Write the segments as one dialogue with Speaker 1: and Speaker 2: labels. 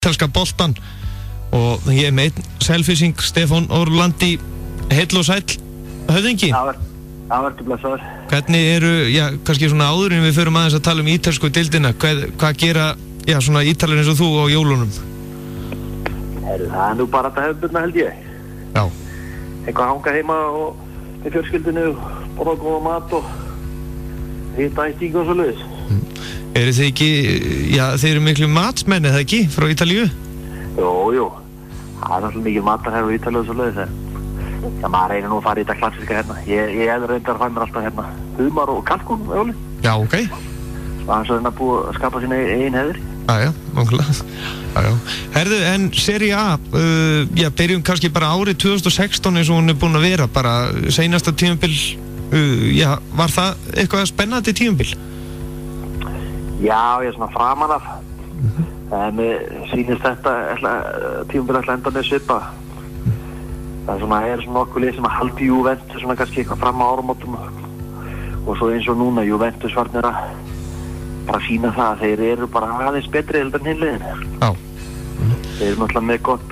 Speaker 1: ítalska boltan og ég með einn selfising, Stefán Orlandi, heill og sæll, höfðingi.
Speaker 2: Það var til blessaður.
Speaker 1: Hvernig eru, kannski svona áður en við förum aðeins að tala ítalsku deildina, hvað gera, svona ítalir eins og þú á jólunum?
Speaker 2: Það nú bara þetta hefðbundna held ég.
Speaker 1: Já.
Speaker 2: Eitthvað hanga heima og með fjölskyldinu og borða góða mat og hita ættingu og svo leiðis.
Speaker 1: Eru þið ekki, þeir eru miklu matsmenn, eða ekki, frá Ítalíu?
Speaker 2: Jú. Það er náttúrulega mikil matar hér á Ítalíu og svo leiðis. Maður reynir nú að fara í þetta klassíska hérna. Ég reyndar að fæ mér alltaf hérna humar og kalkún, Óli.
Speaker 1: Já, ok.
Speaker 2: Það er svo hérna búið að skapa sína eigin hefðir.
Speaker 1: Já, nákvæmlega. Herðu, en Serie A, byrjum kannski bara árið 2016 eins og hún búin að vera, bara seinasta tímabil, var það eitthvað spennandi tímabil?
Speaker 2: Já, ég er svona framan af. En sýnist þetta tímabil ætla enda með svipa. Það er svona okkur lið sem að haldi Juventus svona kannski eitthvað fram á áramótum og svo eins og núna Juventus varnir að bara sína það að þeir eru bara aðeins betri heldur en hinliðin.
Speaker 1: Já.
Speaker 2: Þeir eru náttúrulega með gott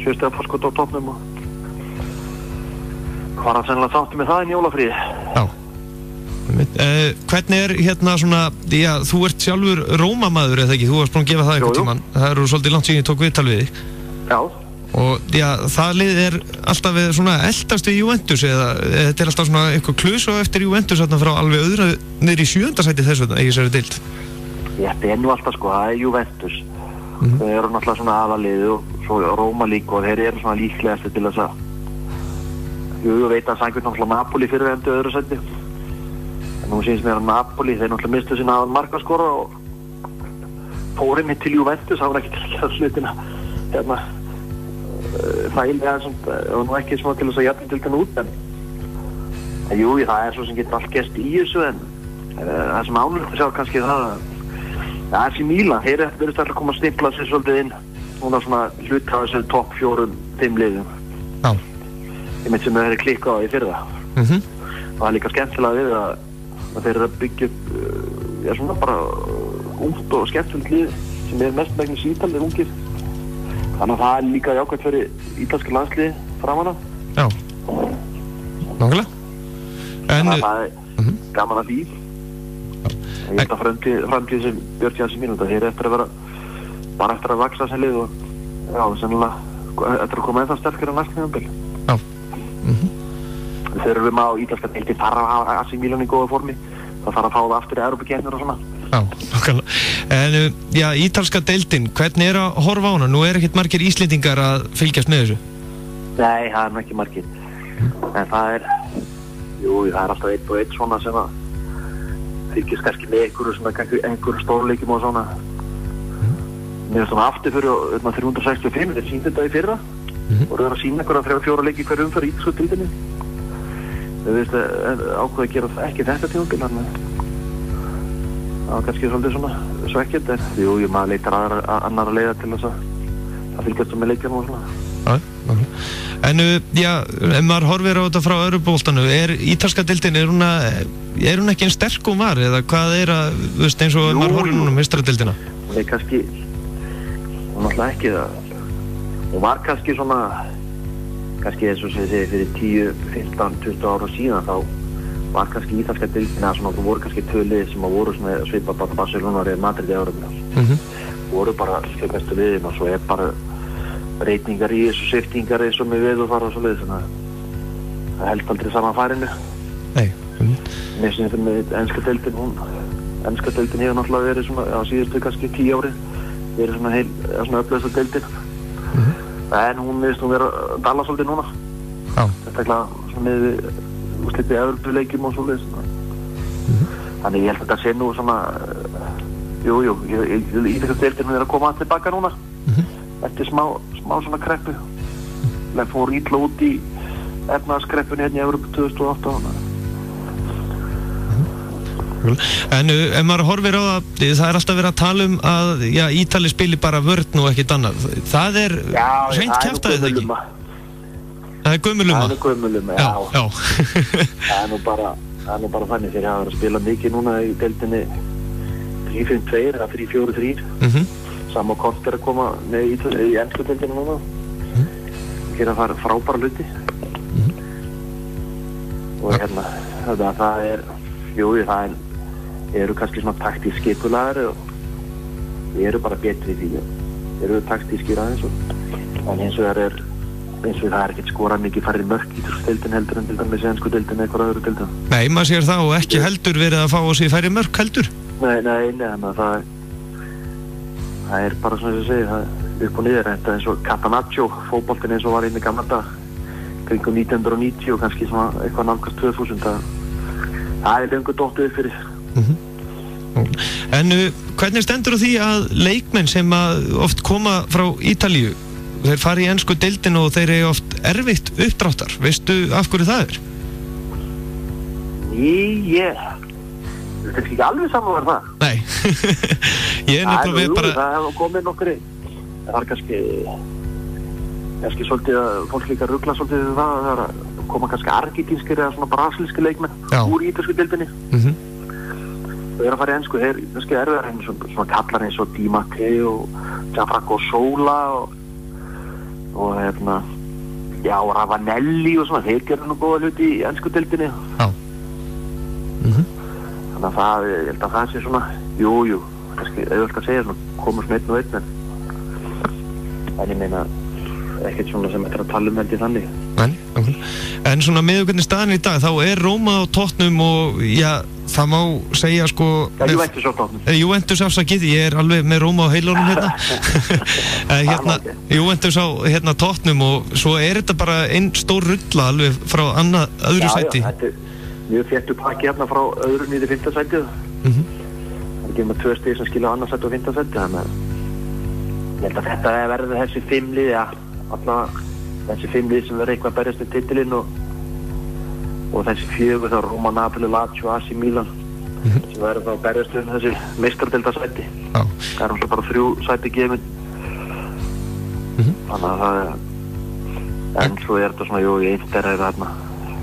Speaker 2: 7 stiga forskot á toppnum og var að sennilega sáttu með það í jólafríi.
Speaker 1: Já. Hvernig er hérna svona, þú ert sjálfur Rómamaður eða ekki, þú varst búin að gefa það einhvern tímann, það eru svolítið langt síðan ég tók viðtal við þig.
Speaker 2: Já.
Speaker 1: Og það lið er alltaf við svona eldast við Juventus eða þetta er alltaf svona eitthvað klus og eftir Juventus þarna frá alveg öðru niður í 7. sæti þessu í þessari deild.
Speaker 2: Þetta er nú alltaf það er Juventus. Þau eru náttúrulega svona aðaliðið og svo Róma líka og þeir eru svona líklegasti til þess að ég veit að sængur náttúrulega Napoli fyrir endur öðru sæti. En nú sýnst mér að Napoli, þeir náttúrulega mistu sína aðal markaskora og fórum hitt til Juventus, það var ekki til að hlutina hérna þægilega og nú ekki svona til þess að jafna til þennan út en jú, það er svo sem getur allt gerst í þessu en það sem ánulegt að sjá kannski það er fyrir Mílan, þeir verðist alltaf að koma að stimpla sér svolítið inn núna svona hlut á þessu topp 4-5 liðum.
Speaker 1: Já.
Speaker 2: Ég mynd sem þeir klikka á í fyrra. Og það er líka skemmtilega við að þeir eru að byggja upp svona bara ungt og skemmtilegt lið sem er mest megnis Ítalir ungir. Þannig að það er líka jákvæmt fyrir ítalska landsliði framan af.
Speaker 1: Já. Nákvæmlega.
Speaker 2: Þannig að það er gaman að því. Ég held að framtíð sem Björn Jansen mínúta, þeir eftir að vera bara eftir að vaksa sem lið og sennilega eftir að koma ennþá sterkir á næstu tímabil.
Speaker 1: Já.
Speaker 2: Þeir eru við maður á ítalska deildi þarf að hafa AC Milan í góða formi. Það þarf að fá það aftur í Evrópukeppnir og svona.
Speaker 1: Já, nákvæmlega. En ítalska deildin, hvernig er að horfa á hana? Nú er ekkert margir Íslendingar að fylgjast með þessu.
Speaker 2: Nei, það er nú ekki margir. En það er alltaf einn og einn svona sem að fylgjast kannski með einhverju stórleikjum og svona. Mér er svona aftur fyrir 365, þeir sýndi þetta í fyrra og eru að sýna einhverja 3-4 leiki hverju umfyrir ítalsku deildinni. Þau veist ákveða að gera ekki þetta tímabil, það var kannski svolítið svona svekkjandi en maður leitar annar að leiða til þess að fylgjast með leikjum og svona.
Speaker 1: En ef maður horfir á þetta frá Evrópuboltanum, er ítalska deildin, er hún ekki eins sterk og var eða hvað er að, eins og ef maður horfir núna meistaradeildina?
Speaker 2: Hún er kannski, hún náttúrulega ekki það, hún var kannski svona, kannski eins og sem ég segi fyrir 10, 15, 20 ára síðan þá var kannski ítalska deildina svona, það voru kannski tölið sem voru svona svipað bara Barcelona og Real Madrid í Evrópu. Voru bara fyrir bestu liðin og svo er bara breytingar í þessu sviptingar eins og með veðurfar og svo leiðis, þannig að það held aldrei saman færinu.
Speaker 1: Nei.
Speaker 2: Mér finnst þetta með enska deildin, enska deildin hefur náttúrulega verið svona á síðustu kannski 10 ári, verið svona öflugasta deildin. En hún veist hún vera að dala svolítið núna.
Speaker 1: Já.
Speaker 2: Þetta er svona með úrslitið Evrópuleikjum og svo leiðis. Þannig ég held að þetta sé nú svona, ítalska deildin hún er að koma tilbaka núna. Eftir smá svona kreppu. Það fór illa út í efnahagskreppunni hérna í Evrópu 2008.
Speaker 1: En ef maður horfir á það er alltaf verið að tala um að Ítali spili bara vörn og ekkert annað. Það er hreint kjaftaði það ekki? Það er gömulumma?
Speaker 2: Það er gömulumma, já. Það er nú bara þannig þegar ég hafa verið að spila mikið núna í deildinni 3-5-2 eða 3-4-3. Sam og Kort að koma í ensku deildina núna. Gera þar frábæra hluti. Og það eru kannski svona taktísk skipulagðir og við eru bara betri í því. Við eru taktískir aðeins en eins og það er ekkert skorað mikið færri mörk í deildin heldur en til dæmis í ensku deildin eða eitthvað öðru deildin.
Speaker 1: Nei, maður sér það og ekki heldur verið að fá á sig færri mörk heldur.
Speaker 2: Nei, þannig að það er bara svona sem ég segi, það er upp og niður. Þetta eins og Catanaccio, fótboltinn eins og var inn í gamla dag, kringum 1990 og kannski svona eitthvað nálgast 2000. Það er löngu dottið upp fyrir.
Speaker 1: En hvernig stendur á því að leikmenn sem oft koma frá Ítalíu, þeir fara í ensku deildin og þeir eru oft erfitt uppdráttar, veistu af hverju það er?
Speaker 2: Þetta er ekki alveg saman var það.
Speaker 1: Nei, ég er náttúrulega bara...
Speaker 2: Það hefur komið nokkri, það var kannski svolítið að fólk líka rugla svolítið það er að koma kannski argentínskir eða svona brasilíski leikmenn úr ítalsku deildinni. Og þeir að fara í ensku, þeir kannski erfiðar eins og svona kallar eins og Di Matteo og Gianfranco Sola og Ravanelli og svona, þeir gerðu nú góða hluti í ensku deildinni. Þannig að ég held að það sé svona, jú, kannski auðvitað að segja svona, komur svona einn og einn, en ég meina ekkert svona sem þetta er að tala held í þannig.
Speaker 1: En svona með hvernig staðan í dag, þá er Róma á toppnum og það má segja sko...
Speaker 2: Juventus á toppnum.
Speaker 1: Juventus afsakið, ég er alveg með Róma á heilunum Juventus á toppnum og svo er þetta bara einn stór rulla alveg frá öðru sæti.
Speaker 2: Já, þetta er mjög þéttu pakki frá öðru niður 5. sætið. Það er ekki með 2 stig sem skilja á annars sæti og 5. sæti, þannig að ég held að þetta verður þessi 5 lið, alltaf þessi 5 lið sem verður eitthvað að berjast titilinn og þessi 4 þá Roma, Napoli, Lazio, AC Milan sem verður þá að berjast þessi meistaradeildarsæti. Það er alltaf bara 3 sæti gefin. Þannig að það en svo er þetta svona, í Inter er þarna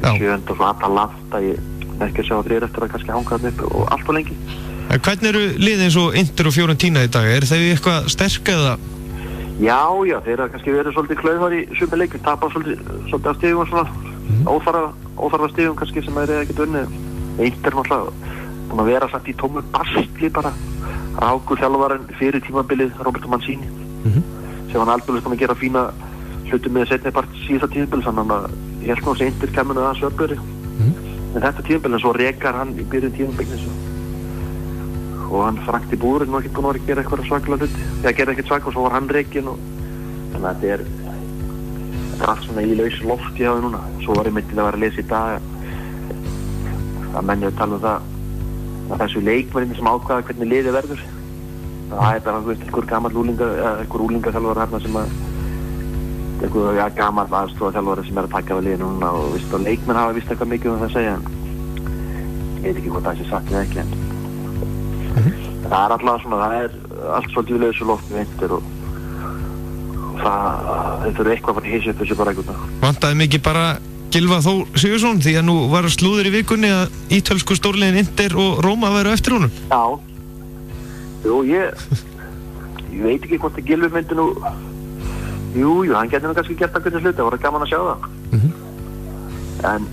Speaker 2: 7. og svo Atalanta, ég ekki að sjá að 3 eftir að kannski hanga þarna upp og allt og lengi.
Speaker 1: Hvernig eru liðið eins og Inter og Fiorentina í dag? Er þau eitthvað sterk eða?
Speaker 2: Já, þeir hafa kannski verið svolítið klaufar í sumir leikir, tapar svolítið af stigum og svona óþarfa stigum kannski sem þeir ekkert unnið. Inter náttúrulega búin að vera samt í tómu basli bara. Ráku þjálfarinn fyrir tímabilið Roberto Mancini sem hann aldrei búin að gera fína hluti með seinni part síðasta tímabilið, þannig að ég held nú að Inter kemur það að svörgöri. En þetta tímabilið, svo rekar hann í byrjun tímabilið og hann frakti búrinn og ekkert búin að gera eitthvað svakalega hluti. Það gerði ekkert svak og svo var hann rekinn og þannig að þetta er allt svona í lausu lofti hjá þau núna. Svo var ég myndið að vera að lesa í dag að menn hefur talað að þessu leikmennin sem ákvaða hvernig liðið verður. Það er bara einhver gamall úlingaþjálfari hérna sem einhver gamall aðstoðarþjálfari sem er að taka við liðið núna og leikmenn hafa vist eitthvað mikið það að segja en ég veit ekki hvort það sé satt eða ekki en það er alltaf svona, það er allt svolítið við lausu lofti við Inter og það þurfi eitthvað að fara í hissu upp þessu bara eitthvað. Vantaði
Speaker 1: mikið bara Gylfa Þór Sigurðsson því að nú var slúður í vikunni að ítölsku stórliðin Inter og Róma væru eftir honum?
Speaker 2: Ég veit ekki hvort að Gylfi myndi nú hann geti nú kannski gert að hvernig sluta, það voru gaman að sjá það en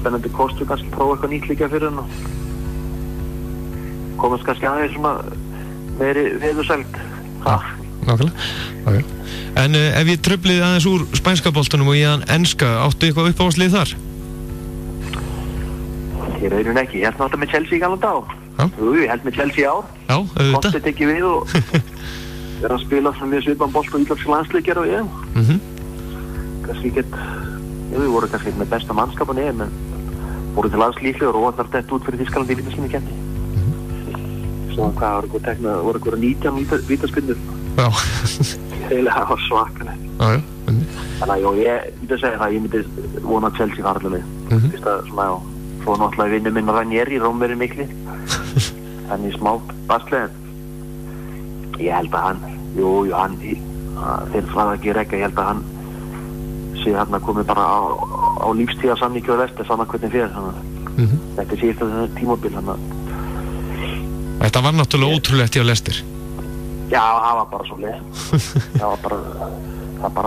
Speaker 2: spennandi kostu kannski prófa eitthvað nýtt líka fyrir hann og komast kannski aðeins svona meiri veðursæld.
Speaker 1: Nákvæmlega. En ef ég trufliði aðeins úr spænska boltanum og ég enska, áttu eitthvað uppáhaldslið þar?
Speaker 2: Ég raunin ekki, ég held náttúrulega með Chelsea í gamla dag. Ég held með Chelsea í ár.
Speaker 1: Já, auðvitað.
Speaker 2: Kostið tekið við og er að spila svona mjög svipan bolt og ítalsk landsleikjar og kannski við voru kannski með besta mannskapan en voru til landslíklegur og voru dett út fyrir Þýskalandi í vítaspinnu keppni. Svona hvað voru eitthvað 19 vítaspinnur. Það var svakalegt. Þannig að ég myndi að segja það, ég myndi vona að Chelsea var allaveg. Fyrst að svona svo náttúrulega vinnu minn Ranieri, Rómverið mikli. Hann í smá basli en ég held að hann, þeir fræða ekki rekka, ég held að hann sé hann að komi bara á lífstíða samningi og rest, saman hvernig fyrir. Þetta er síðast að það er tímabil,
Speaker 1: Þetta var náttúrulega ótrúlegt hjá Leicester.
Speaker 2: Já, það var bara svo leið. það var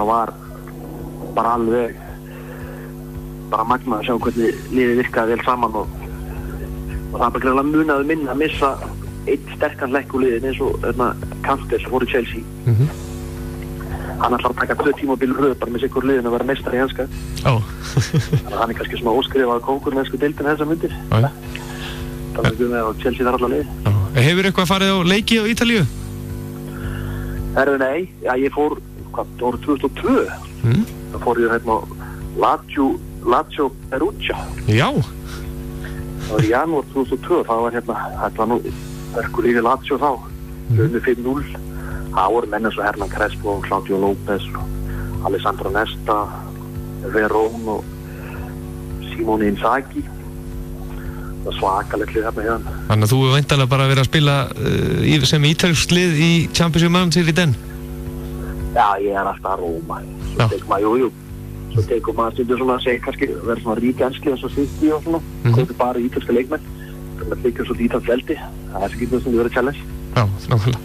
Speaker 2: bara alveg bara magnað að sjá hvernig liðið virkaði vel saman og það bara greinlega munaði minna að missa einn sterkan lekk úr liðin eins og Kanté sem fór í Chelsea. Hann ætlar að taka 2 tímabil röð bara með sikur liðin að vera meistari í enska. Þannig að hann kannski svona óskrifaði kóngur með ensku deildina þessar myndir. Þannig að Chelsea þar allar lið.
Speaker 1: Hefur eitthvað farið á leiki á Ítalíu?
Speaker 2: Nei, já, ég fór, árið 2002. Það fór ég hérna á Lazio Perugia.
Speaker 1: Já.
Speaker 2: Það var í janúar 2002, það var nú verkulífi Lazio þá, 5-0. Það voru menn eins og Hernan Crespo, Claudio Lopez, Alessandro Nesta, Verón og Simone Inzaghi. Það var svakalegt lið hérna hérna.
Speaker 1: Þannig að þú hefur væntanlega bara verið að spila sem ítalskt lið í Champions League í den?
Speaker 2: Já, ég alltaf að Róma. Svo tekur maður, Svo tekur maður stundur svona að segja kannski verið svona rík enskli eins og City og svona. Kaupi bara ítalska leikmenn. Það er líka svona ítalsk veldi. Það er ekki svona verið challenge.
Speaker 1: Já, nákvæmlega.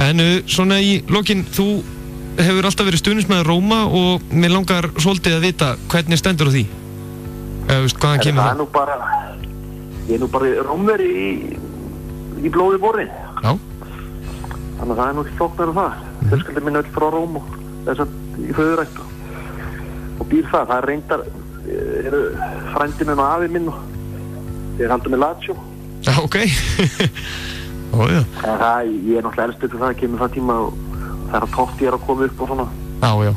Speaker 1: En svona í lokin, þú hefur alltaf verið stuðningsmaður Róma og mér langar svolítið að vita hvernig stendur á því? Hvaðan kemur það?
Speaker 2: Ég er nú bara Rómveri í blóði borinn.
Speaker 1: Já.
Speaker 2: Þannig að það er nú ekki flóknar um það. Fjölskyldi minn öll frá Róm og þess að í föðurætt og býr það. Það er reyndar, eru frændi minn og afi minn og þeir halda með Lazio.
Speaker 1: Já, ok. Ójá.
Speaker 2: Ég er náttúrulega elstur til það, kemur það tíma og þegar Totti er að koma upp og svona.
Speaker 1: Já.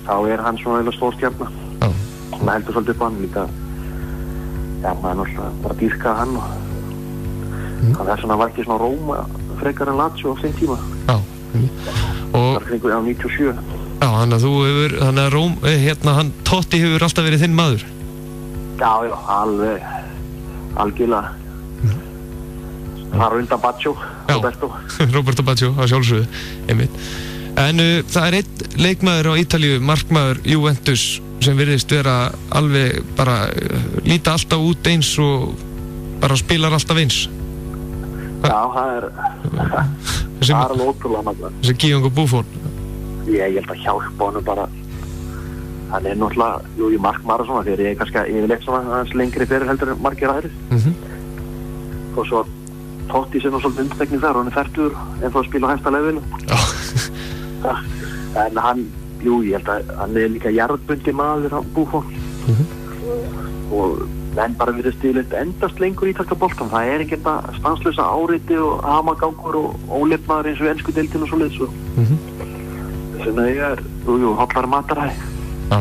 Speaker 2: Þá er hann svona eða stór stjarna.
Speaker 1: Já.
Speaker 2: Svona heldur svolítið upp á hann líka. Já, maður er náttúrulega bara að dýrka hann og það er svona var ekki svona Róma frekar en Lazio á þeim tíma.
Speaker 1: Já.
Speaker 2: Það var kringu á 97.
Speaker 1: Já, þannig að þú hefur, þannig að hann Totti hefur alltaf verið þinn maður.
Speaker 2: Já, alveg, algjörlega. Það er undan Baggio,
Speaker 1: Roberto Baggio, á sjálfsögðu, einmitt. En það er einn leikmaður á Ítalíu, markmaður Juventus, sem virðist vera alveg bara, líta alltaf út eins og bara spilar alltaf eins.
Speaker 2: Já, það er alveg ótrúlega maður.
Speaker 1: Þessi Giongo Buffon.
Speaker 2: Ég held að hjálpa honum bara. Hann er náttúrulega, í markmaður og svona, þegar ég er kannski yfirleitt svona hans lengri fyrir heldur en margir aðrir. Og svo Totti sem svolítið undstekning þar, hann er fertur en þá að spila á hæsta levelinu. En hann, ég held að hann er líka jarðbundi maður á Buffon. Og menn bara verið stílið endast lengur í ítalska boltan. Það er ekki þetta stanslösa áriti og hamagangur og ólefnaður eins og ensku deildin og svoleiðis. Þess vegna ég er, hállar mataræði. Já,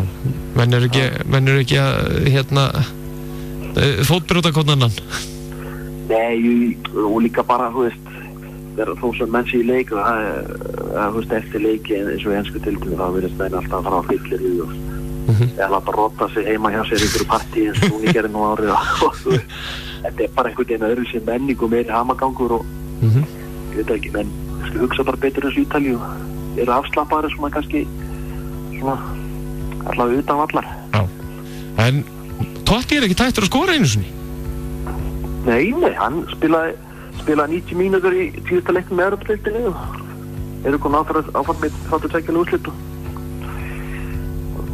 Speaker 1: menn er ekki að, fótbrjóta konannan.
Speaker 2: Nei, og líka bara, þegar þó sem menn sé í leik, eftir leiki eins og ensku deildin, þá verðist menn alltaf að fara á fyllir í og eða láta rotta sig heima hjá sér ykkur partí eins og hún gerði nú árið og þetta er bara einhvern veginn öðru sem menning og meiri hamagangur og ég veit ekki, menn hugsa bara betur eins og Ítalíu eru afslappaðir sem að kannski svona allavega utan vallar.
Speaker 1: Já, en Totti er ekki tættur að skora einu sinni?
Speaker 2: Nei, hann spilaði 90 mínútur í síðasta leiknum með Evrópudeildinni og eru komin áfram með 32 úrslit og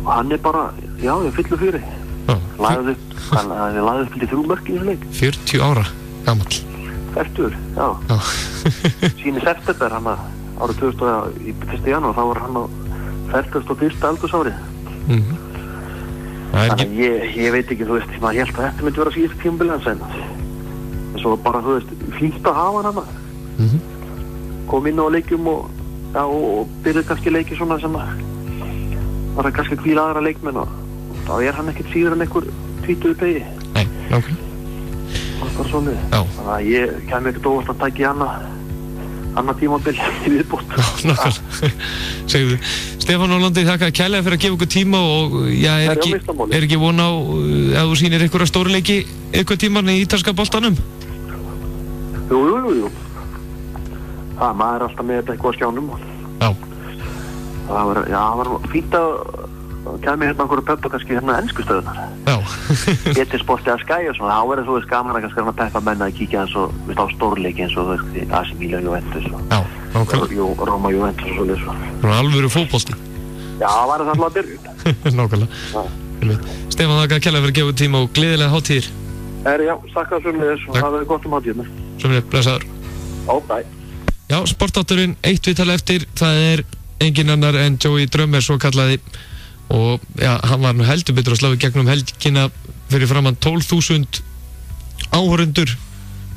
Speaker 2: hann er bara, ég fyllu fyrir. Hann lagði upp til 3 mörk í þessu leik.
Speaker 1: 40 ára gamall.
Speaker 2: Fertur, já. Síni september, hann árið 2000 í 1. janúar, þá var hann á 41. aldursári. Þannig ég veit ekki, maður held að þetta myndi vera síðast tímabilið en svo bara, fínt að hafa hann kom inn á leikjum og byrjuð kannski leiki svona sem að var það kannski hvíla aðra leikmenn og þá er hann ekkert síður en einhver 20 begi.
Speaker 1: Nei, nákvæmlega.
Speaker 2: Það er bara svona. Þannig að ég kæmi ekkert óvart að taka í annað tímabil í viðbót.
Speaker 1: Já, nákvæmlega. Segðu, Stefán Ólandi, þakka kærlega fyrir að gefa okkur tíma og er ekki von á að þú sýnir einhverja stórleiki eitthvað tíman í ítalska boltanum?
Speaker 2: Jú. Það maður er alltaf með þetta eitthvað á skjánum.
Speaker 1: Já.
Speaker 2: Það var fínt að kæmi hérna okkur pöppa kannski hérna ensku stöðunar.
Speaker 1: Já.
Speaker 2: Getið sportið að Sky og svona, þá verður þú veist gaman að kannski að peppa menna að kíkja eins og, veist, á stórleiki eins og, þú veist, AC Milan Juventus og...
Speaker 1: Já, nákvæmlega.
Speaker 2: Roma Juventus og svoleiðis og...
Speaker 1: Svona alvöru fótbolti.
Speaker 2: Já, það var það alltaf að byrja.
Speaker 1: Nákvæmlega. Stefán, þakka kærlega fyrir að gefa tíma og gleðilega hátíðir.
Speaker 2: Já, þakka sömuleiðis og hafa gott hátíðina.
Speaker 1: Sömuleiðis, blessaður.
Speaker 2: Bye.
Speaker 1: Já, sportátturinn, eitt viðtal eftir, það engin annar en Joey Drömer svo kallaði og já, hann var nú heldur betur að slá í gegnum helgina fyrir framan 12.000 áhorundur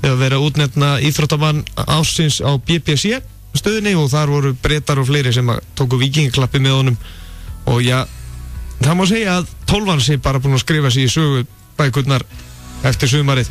Speaker 1: eða vera útnefna íþróttamann ársins á BBC stöðinni og þar voru Bretar og fleiri sem tóku víkingaklappi með honum og já, það má segja að 12 sé bara búin að skrifa sig í sögu bækurnar eftir sumarið.